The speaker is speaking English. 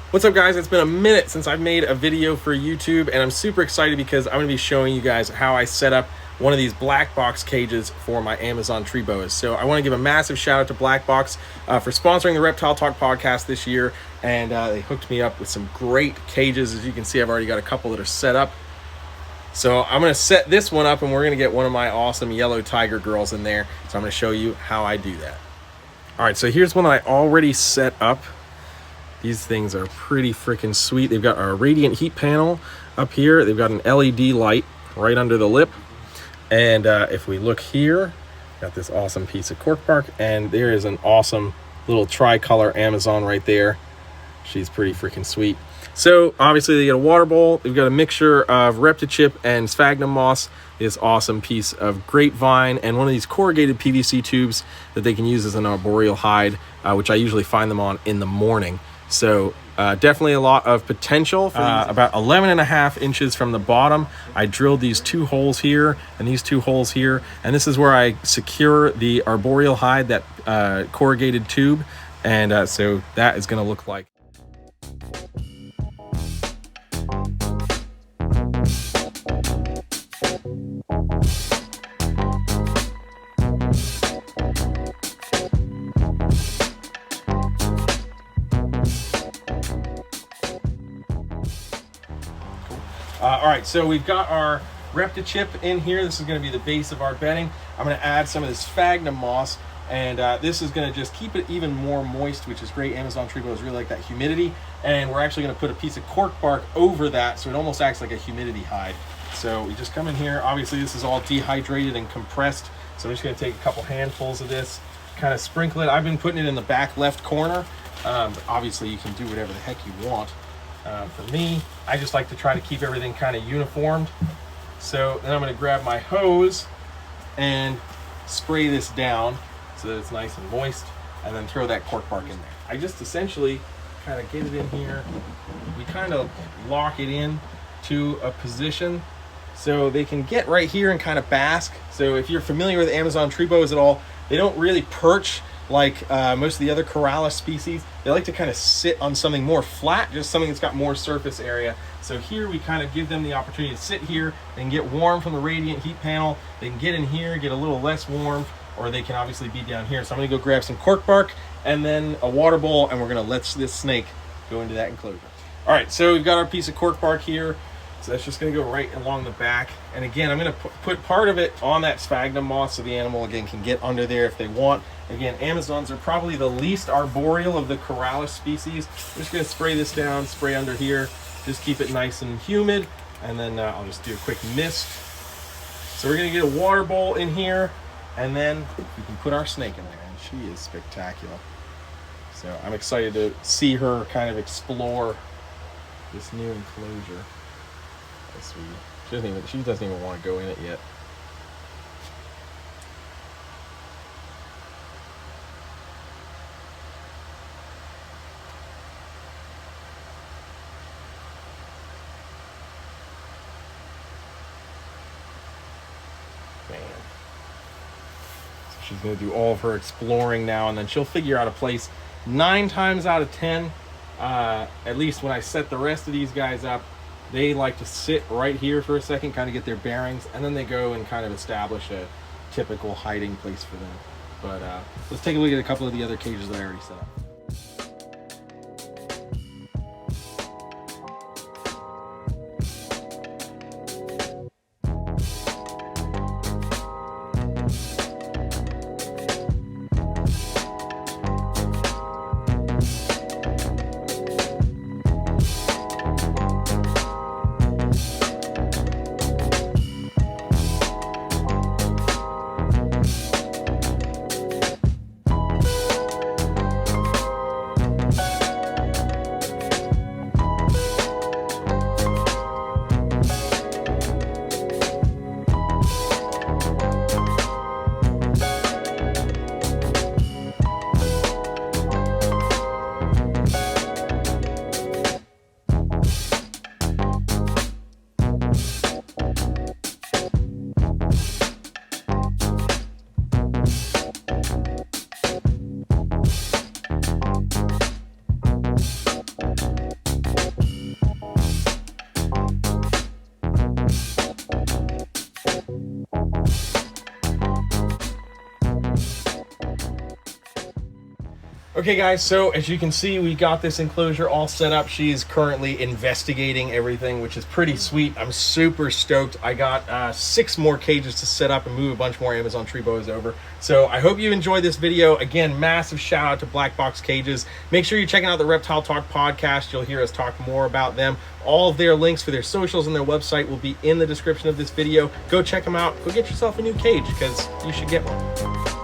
What's up, guys? It's been a minute since I've made a video for YouTube, and I'm super excited because I'm going to be showing you guys how I set up one of these black box cages for my Amazon tree boas. So I want to give a massive shout out to Black Box for sponsoring the Reptile Talk podcast this year, and they hooked me up with some great cages. As you can see, I've already got a couple that are set up. So I'm going to set this one up, and we're going to get one of my awesome yellow tiger girls in there. So I'm going to show you how I do that. All right, so here's one I already set up. These things are pretty freaking sweet. They've got our radiant heat panel up here. They've got an LED light right under the lip. And if we look here, got this awesome piece of cork bark, and there is an awesome little tricolor Amazon right there. She's pretty freaking sweet. So obviously they get a water bowl. They've got a mixture of Reptile and sphagnum moss, this awesome piece of grapevine, and one of these corrugated PVC tubes that they can use as an arboreal hide, which I usually find them on in the morning. So definitely a lot of potential. About 11.5 inches from the bottom, I drilled these two holes here and these two holes here, and this is where I secure the arboreal hide, that corrugated tube, and so that is going to look like. All right, so we've got our Reptile in here. This is going to be the base of our bedding. I'm going to add some of this sphagnum moss, and this is going to just keep it even more moist, which is great. Amazon tree boas really like that humidity, and we're actually going to put a piece of cork bark over that, so it almost acts like a humidity hide. So we just come in here. Obviously, this is all dehydrated and compressed, so I'm just going to take a couple handfuls of this, kind of sprinkle it. I've been putting it in the back left corner, but obviously you can do whatever the heck you want. For me, I just like to try to keep everything kind of uniformed. So then I'm going to grab my hose and spray this down so that it's nice and moist, and then throw that cork bark in there. I just essentially kind of get it in here. We kind of lock it in to a position so they can get right here and kind of bask. So if you're familiar with Amazon tree boas at all, they don't really perch like most of the other Corallus species. They like to kind of sit on something more flat, just something that's got more surface area. So here we kind of give them the opportunity to sit here and get warm from the radiant heat panel. They can get in here, get a little less warm, or they can obviously be down here. So I'm gonna go grab some cork bark and then a water bowl, and we're gonna let this snake go into that enclosure. All right, so we've got our piece of cork bark here. So that's just gonna go right along the back. And again, I'm gonna put part of it on that sphagnum moss so the animal, again, can get under there if they want. Again, Amazons are probably the least arboreal of the Corallus species. I'm just gonna spray this down, spray under here, just keep it nice and humid, and then I'll just do a quick mist. So we're gonna get a water bowl in here, and then we can put our snake in there, and she is spectacular. So I'm excited to see her kind of explore this new enclosure. That's sweet. She doesn't even want to go in it yet. Man. So she's going to do all of her exploring now, and then she'll figure out a place 9 times out of 10. At least when I set the rest of these guys up, they like to sit right here for a second, kind of get their bearings, and then they go and kind of establish a typical hiding place for them. But let's take a look at a couple of the other cages that I already set up. Okay guys, so as you can see, we got this enclosure all set up. She is currently investigating everything, which is pretty sweet. I'm super stoked. I got 6 more cages to set up and move a bunch more Amazon tree boas over. So I hope you enjoyed this video. Again, massive shout out to Black Box Cages. Make sure you're checking out the Reptile Talk podcast. You'll hear us talk more about them. All of their links for their socials and their website will be in the description of this video. Go check them out. Go get yourself a new cage because you should get one.